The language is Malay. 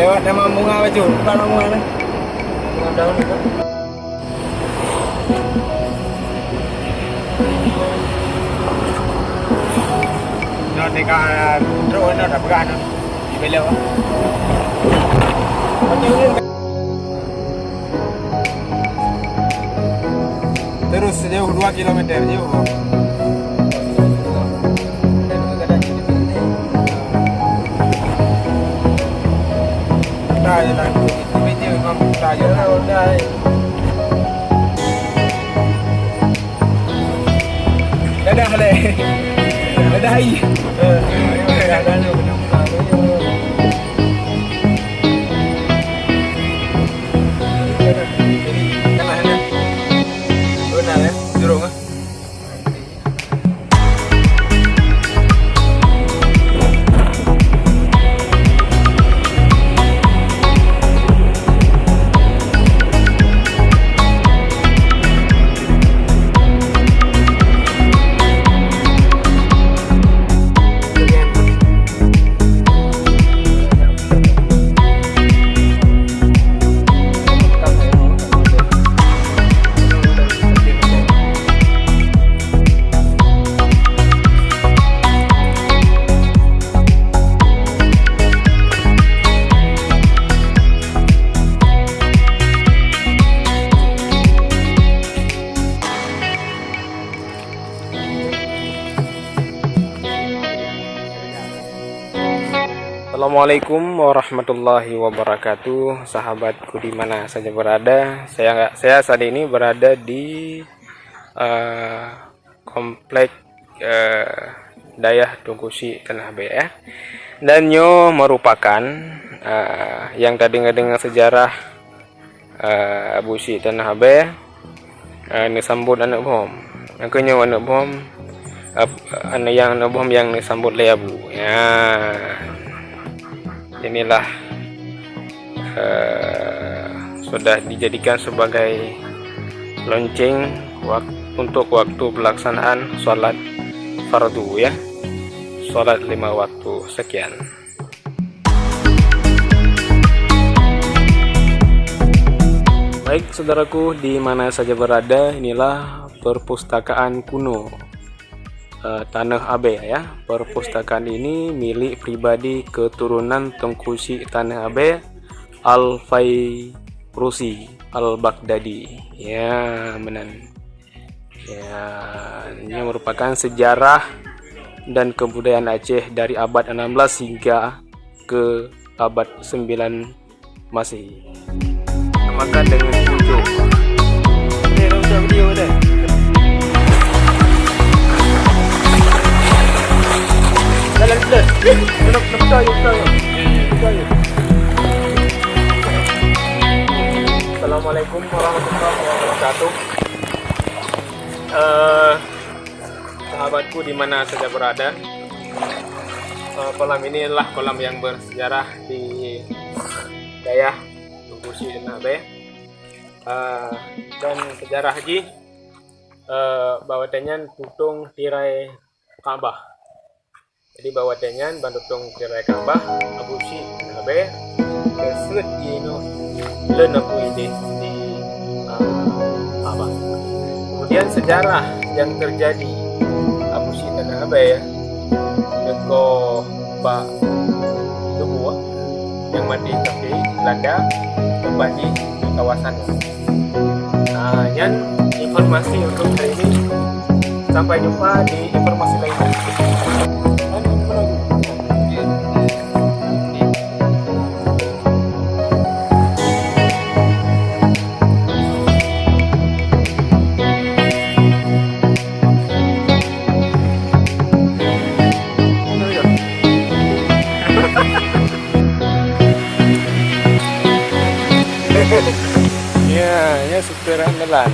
lewat nama bunga baju, bukan nama bunga nih. Bunga daun itu. Nó thì cả rồi nó đập gan nó đi về lâu á. Terus sejauh 2 kilometer jauh. Tayo lang, video ko tayo na uday. Dadah le. Dadah. Assalamualaikum warahmatullahi wabarakatuh, sahabatku di mana saja berada. Saya saat ini berada di komplek Dayah Tungkusi Tanah Abe ya. Dan nyo merupakan yang tadi ngedengar sejarah Busi Tanah Abe disambut anak bom. Makanya anak bom anak bom yang disambut leabu ya. Inilah sudah dijadikan sebagai lonceng untuk waktu pelaksanaan sholat fardu ya, sholat 5 waktu sekian. Baik saudaraku di mana saja berada, inilah perpustakaan kuno Tanah Abe ya. Perpustakaan ini milik pribadi keturunan Tengkusi Tanah Abe Al-Fairusi Al-Baghdadi ya, menan ya. Ini merupakan sejarah dan kebudayaan Aceh dari abad 16 hingga ke abad 9 Masehi. Makan dengan pucuk. Udah video deh. Assalamualaikum warahmatullahi wabarakatuh. Sahabatku di mana saja berada, kolam ini adalah kolam yang bersejarah di Dayah Tungkusi Tanah Abe. Dan sejarah haji bawatannya tutung tirai Ka'bah. Jadi bawa dengan bantutung tirai Ka'bah Abusi Tanah Abe keset ino lenapu ini di Ka'bah. Kemudian sejarah yang terjadi Abusi Tanah Abe ya, Deko Pak Dua yang mati di Belanda kembali di kawasan. Nah, yang informasi untuk hari ini. Sampai jumpa di informasi lainnya. Ya, supir andalan.